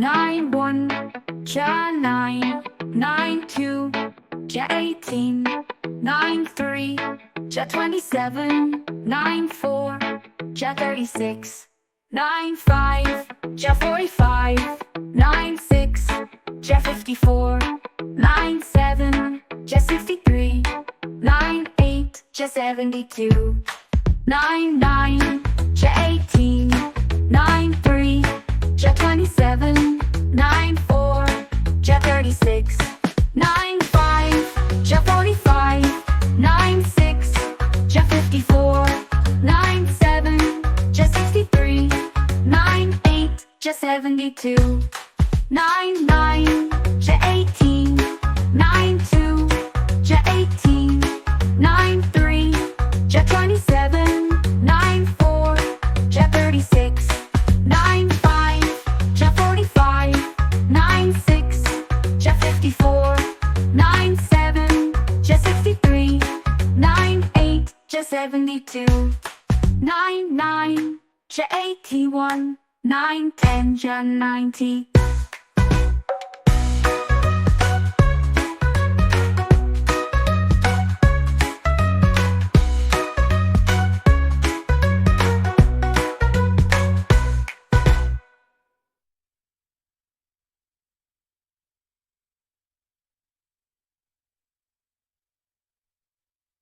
91, ja 9, 92, ja 18, 93, ja 27, 94, ja 36, 95, ja 45, 96, ja 54, 97, ja 63, 98, ja 72, 99, ja 18, 93, ja 27, 94, ja 36, 95, ja 45, 96, ja 54, 97, ja 63, 98, ja 72, 99, ja 18, 92, ja 18, 93, ja 27, 94, ja 36, 95, ja 45, 96, ja 54, 97, ja 63, 98, ja 72, 99, ja 81, 910, ja 90,